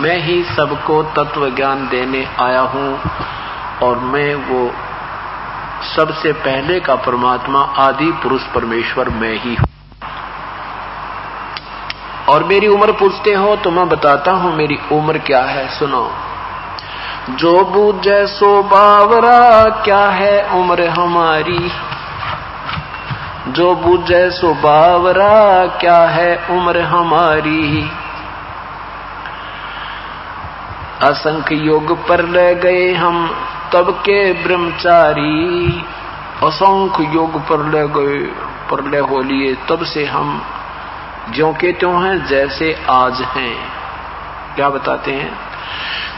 मैं ही सबको तत्व ज्ञान देने आया हूं और मैं वो सबसे पहले का परमात्मा आदि पुरुष परमेश्वर मैं ही हूं। और मेरी उम्र पूछते हो तो मैं बताता हूं मेरी उम्र क्या है, सुनो। जो बूझे सो बावरा, क्या है उम्र हमारी। जो बूझे सो बावरा, क्या है उम्र हमारी। असंख्य योग पर ले गए हम तब के ब्रह्मचारी। असंख्य योग पर ले गए, पर ले हो लिए तब से हम ज्यों के त्यों हैं जैसे आज हैं। क्या बताते हैं?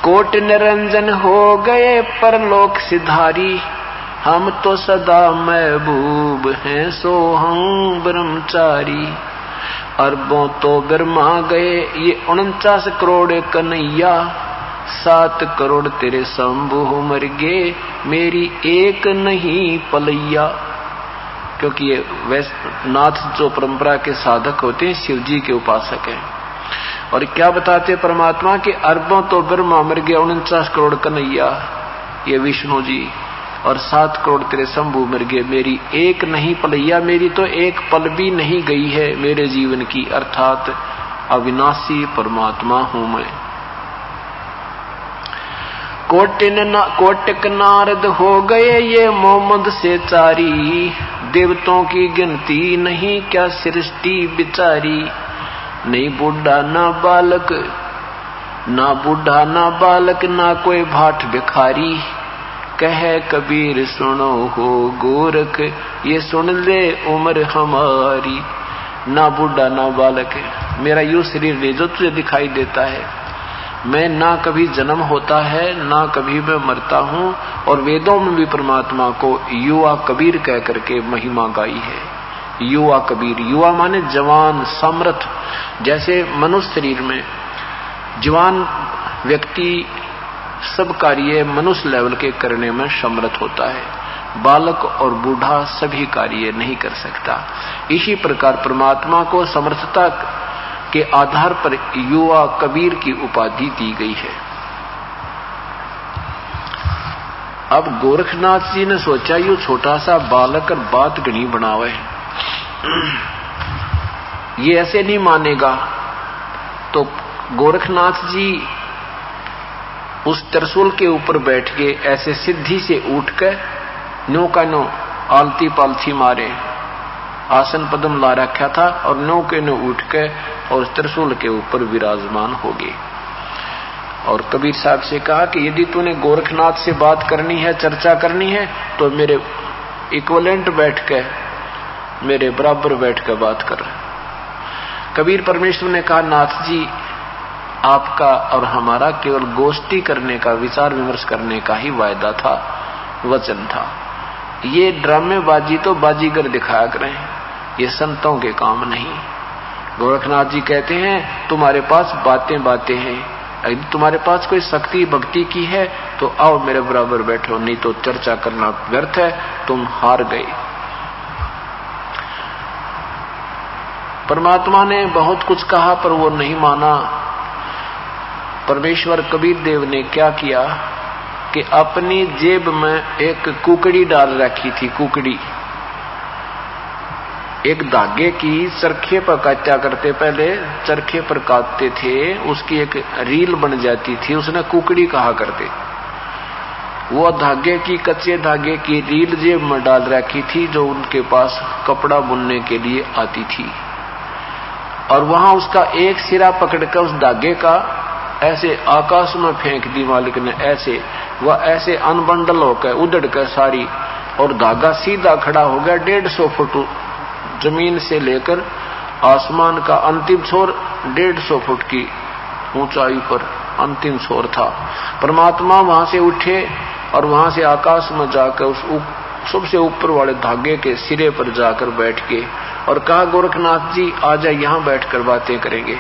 कोट निरंजन हो गए परलोक सिधारी। हम तो सदा महबूब हैं सो हम ब्रह्मचारी। अरबों तो ब्रह्मा गए ये 49 करोड़ कन्हैया। 7 करोड़ तेरे शंभु मर गए मेरी एक नहीं पलैया। क्योंकि ये नाथ जो परंपरा के साधक होते हैं शिव जी के उपासक हैं। और क्या बताते परमात्मा के अरबों तो ब्रह्मा मर गया 49 करोड़ कन्हैया ये विष्णु जी। और 7 करोड़ तेरे शंभु मर गए मेरी एक नहीं पलैया। मेरी तो एक पल भी नहीं गई है मेरे जीवन की, अर्थात अविनाशी परमात्मा हूं मैं। कोटिक नारद हो गए ये मोहम्मद से चारी। देवताओं की गिनती नहीं क्या सृष्टि बिचारी। नहीं बूढ़ा ना बालक, ना बूढ़ा ना बालक ना कोई भाट भिखारी। कहे कबीर सुनो हो गोरख ये सुन ले उम्र हमारी। ना बूढ़ा ना बालक, मेरा यूं शरीर ले जो तुझे दिखाई देता है। मैं ना कभी जन्म होता है ना कभी मैं मरता हूं। और वेदों में भी परमात्मा को युवा कबीर कह करके महिमा गाई है। युवा कबीर, युवा माने जवान समर्थ। जैसे मनुष्य शरीर में जवान व्यक्ति सब कार्य मनुष्य लेवल के करने में समर्थ होता है, बालक और बूढ़ा सभी कार्य नहीं कर सकता। इसी प्रकार परमात्मा को समर्थता के आधार पर युवा कबीर की उपाधि दी गई है। अब गोरखनाथ जी ने सोचा यू छोटा सा बालक और बात गणी बनावे, ये ऐसे नहीं मानेगा। तो गोरखनाथ जी उस त्रिशूल के ऊपर बैठ के ऐसे सिद्धि से उठ कर नो का नो आलती पालथी मारे, आसन पद्म ला रखा था और नो के नो उठ के और त्रिशूल के ऊपर विराजमान हो गए। और कबीर साहब से कहा कि यदि तूने गोरखनाथ से बात करनी है, चर्चा करनी है तो मेरे इक्वलेंट बैठ के, मेरे बराबर बैठ कर बात कर। कबीर परमेश्वर ने कहा नाथ जी आपका और हमारा केवल गोष्ठी करने का, विचार विमर्श करने का ही वायदा था, वचन था। ये ड्रामेबाजी तो बाजीगर दिखाया करें, ये संतों के काम नहीं। गोरखनाथ जी कहते हैं तुम्हारे पास बातें बातें हैं, यदि तुम्हारे पास कोई शक्ति भक्ति की है तो आओ मेरे बराबर बैठो, नहीं तो चर्चा करना व्यर्थ है, तुम हार गए। परमात्मा ने बहुत कुछ कहा पर वो नहीं माना। परमेश्वर कबीर देव ने क्या किया कि अपनी जेब में एक कुकड़ी डाल रखी थी। कुकड़ी एक धागे की चरखे पर काटा करते, पहले चरखे पर काटते थे, उसकी एक रील बन जाती थी, उसने कुकड़ी कहा करते। वो धागे की, कच्चे धागे की रील जेब में डाल रखी थी जो उनके पास कपड़ा बुनने के लिए आती थी। और वहां उसका एक सिरा पकड़कर उस धागे का ऐसे आकाश में फेंक दी मालिक ने, ऐसे वह ऐसे अनबंडल होकर उधड़ कर सारी, और धागा सीधा खड़ा हो गया 150 फुट जमीन से लेकर आसमान का अंतिम छोर 150 फुट की ऊंचाई पर अंतिम छोर था। परमात्मा वहां से उठे और वहां से आकाश में जाकर उस सबसे ऊपर वाले धागे के सिरे पर जाकर बैठ के और कहा गोरखनाथ जी आजा यहां बैठकर बातें करेंगे।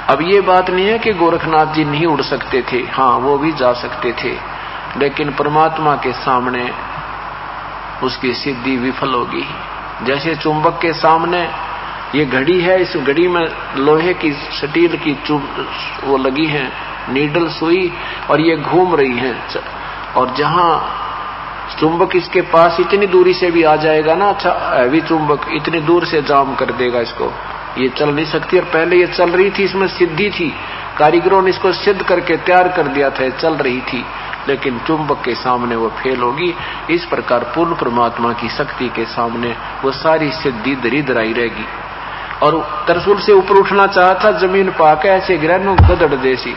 अब ये बात नहीं है कि गोरखनाथ जी नहीं उड़ सकते थे, हाँ वो भी जा सकते थे, लेकिन परमात्मा के सामने उसकी सिद्धि विफल होगी। जैसे चुंबक के सामने ये घड़ी है, इस घड़ी में लोहे की स्टील की वो लगी है नीडल सुई, और ये घूम रही है। और जहां चुंबक इसके पास इतनी दूरी से भी आ जाएगा ना, अच्छा हैवी चुंबक इतनी दूर से जाम कर देगा इसको, ये चल नहीं सकती। और पहले ये चल रही थी, इसमें सिद्धि थी, कारीगरों ने इसको सिद्ध करके तैयार कर दिया था, चल रही थी, लेकिन चुंबक के सामने वो फेल होगी। इस प्रकार पूर्ण परमात्मा की शक्ति के सामने वो सारी सिद्धि दरिद्राई रहेगी। और तरसूल से ऊपर उठना चाहा था, जमीन पाके ऐसे गिरा नो गदड़ देसी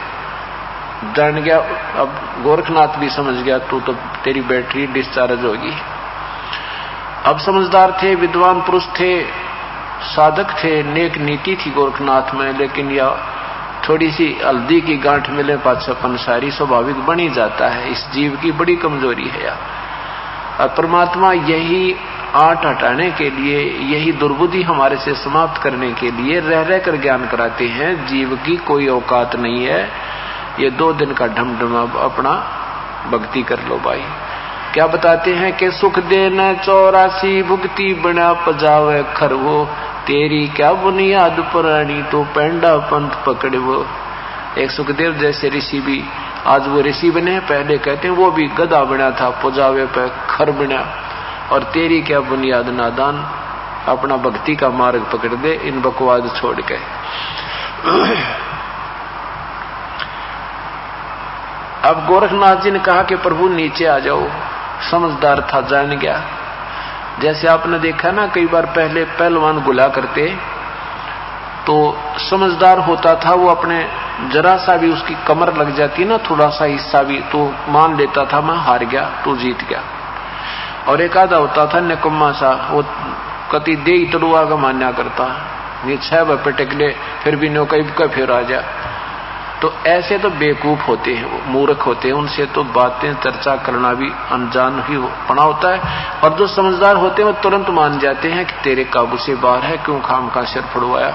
जान गया। अब गोरखनाथ भी समझ गया, तू तो तेरी बैटरी डिस्चार्ज होगी। अब समझदार थे, विद्वान पुरुष थे, साधक थे, नेक नीति थी गोरखनाथ में, लेकिन यह थोड़ी सी हल्दी की गांठ मिले पाछपन सारी स्वाभाविक बन ही जाता है। इस जीव की बड़ी कमजोरी है यार। और परमात्मा यही आट हटाने के लिए, यही दुर्बुद्धि हमारे से समाप्त करने के लिए रह रह कर ज्ञान कराते हैं। जीव की कोई औकात नहीं है, ये 2 दिन का ढमढमा अपना भक्ति कर लो भाई। क्या बताते हैं कि सुख देना 84 भुगती बना पजावे खरवो, तेरी क्या बुनियाद पुरानी तो पेंडा पंथ पकड़े वो। एक सुखदेव जैसे ऋषि भी आज वो ऋषि बने, पहले कहते हैं वो भी गधा बना था, पुजावे पे खर बना। और तेरी क्या बुनियाद नादान, अपना भक्ति का मार्ग पकड़ दे, इन बकवाद छोड़ के। अब गोरखनाथ जी ने कहा कि प्रभु नीचे आ जाओ। समझदार था, जान गया। जैसे आपने देखा ना, कई बार पहले पहलवान गुला करते तो समझदार होता था, वो अपने जरा सा भी उसकी कमर लग जाती ना, थोड़ा सा हिस्सा भी, तो मान लेता था मैं हार गया, तू जीत गया। और एक आधा होता था निकम्मा सा, वो कति दे तड़ुआ का मान्या करता, ये 6 बजे टेक ले, फिर भी नो कई का फिर आ जा। तो ऐसे तो बेवकूफ होते हैं, वो मूर्ख होते हैं, उनसे तो बातें चर्चा करना भी अनजान ही पड़ा होता है। और जो समझदार होते हैं वो तुरंत मान जाते हैं कि तेरे काबू से बाहर है, क्यों खाम का सिर फड़वाया।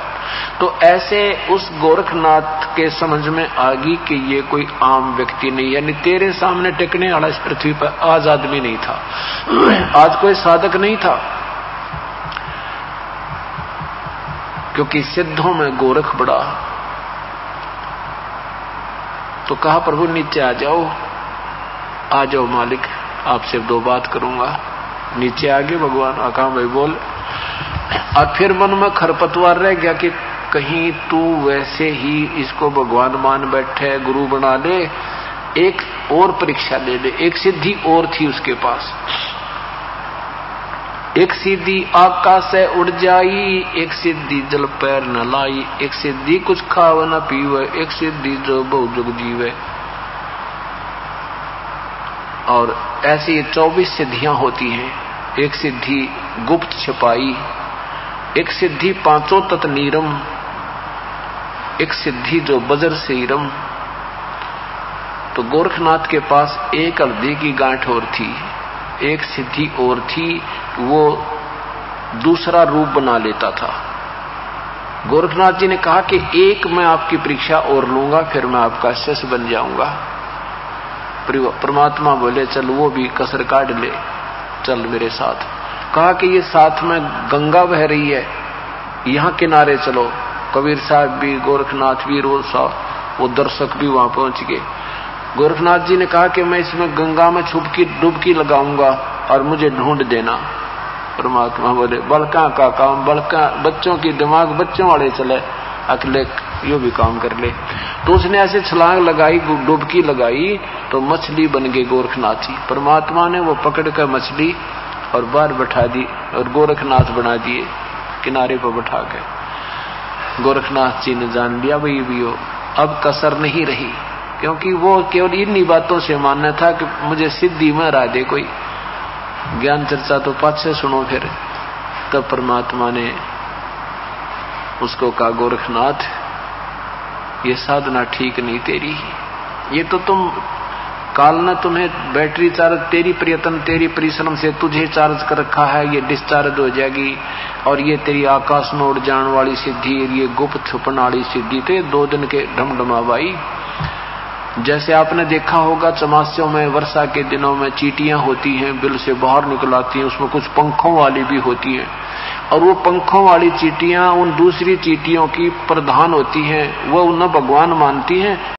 तो ऐसे उस गोरखनाथ के समझ में आ गई कि ये कोई आम व्यक्ति नहीं, यानी तेरे सामने टिकने वाला इस पृथ्वी पर आज आदमी नहीं था, आज कोई साधक नहीं था, क्योंकि सिद्धों में गोरख बड़ा। तो कहा प्रभु नीचे आ जाओ, आ जाओ मालिक, आपसे 2 बात करूंगा। नीचे आ गए भगवान, आका भाई बोल। और फिर मन में खरपतवार रह गया कि कहीं तू वैसे ही इसको भगवान मान बैठे, गुरु बना ले, एक और परीक्षा ले ले। एक सिद्धि और थी उसके पास, एक सिद्धि आकाश से उड़ जाई, एक सिद्धि जल पैर न लाई, एक सिद्धि कुछ खाव न पीवे, एक सिद्धि जो बहु जुग जीवे। और ऐसी 24 सिद्धियां होती हैं। एक सिद्धि गुप्त छिपाई, एक सिद्धि 5 तत् नीरम, एक सिद्धि जो बजर से हीरम। तो गोरखनाथ के पास एक हल्दी की गांठ और थी, एक सिद्धि और थी, वो दूसरा रूप बना लेता था। गोरखनाथ जी ने कहा कि एक मैं आपकी परीक्षा और लूंगा, फिर मैं आपका शिष्य बन जाऊंगा। परमात्मा बोले चल वो भी कसर काट ले, चल मेरे साथ। कहा कि ये साथ में गंगा बह रही है, यहां किनारे चलो। कबीर साहब भी, गोरखनाथ भी, रोज साहब, वो दर्शक भी वहां पहुंच गए। गोरखनाथ जी ने कहा कि मैं इसमें गंगा में डुबकी लगाऊंगा और मुझे ढूंढ देना। परमात्मा बोले बलका का काम बलका, बच्चों की दिमाग बच्चों वाले चले, अकेले यो भी काम कर ले। तो उसने ऐसे छलांग लगाई, डुबकी लगाई, तो मछली बन गई गोरखनाथ जी। परमात्मा ने वो पकड़ कर मछली और बाहर बैठा दी और गोरखनाथ बना दिए किनारे पर बैठा के। गोरखनाथ जी ने जान लिया भाई भी हो, अब कसर नहीं रही, क्योंकि वो केवल इन्हीं बातों से मानना था कि मुझे सिद्धि में हरा दे कोई, ज्ञान चर्चा तो पाछे सुनो। फिर तब परमात्मा ने उसको कहा गोरखनाथ ये साधना ठीक नहीं तेरी, ये तो तुम काल ने तुम्हें बैटरी चार्ज, तेरी प्रयत्न तेरी परिश्रम से तुझे चार्ज कर रखा है, ये डिस्चार्ज हो जाएगी। और ये तेरी आकाश में उड़ जाने वाली सिद्धि, ये गुप्त छुपन वाली सिद्धि, तो 2 दिन के ढमढमाबाई। जैसे आपने देखा होगा चमास्यों में वर्षा के दिनों में चींटियां होती हैं, बिल से बाहर निकल आती हैं, उसमें कुछ पंखों वाली भी होती हैं, और वो पंखों वाली चींटियां उन दूसरी चींटियों की प्रधान होती हैं, वो उन्हें भगवान मानती हैं।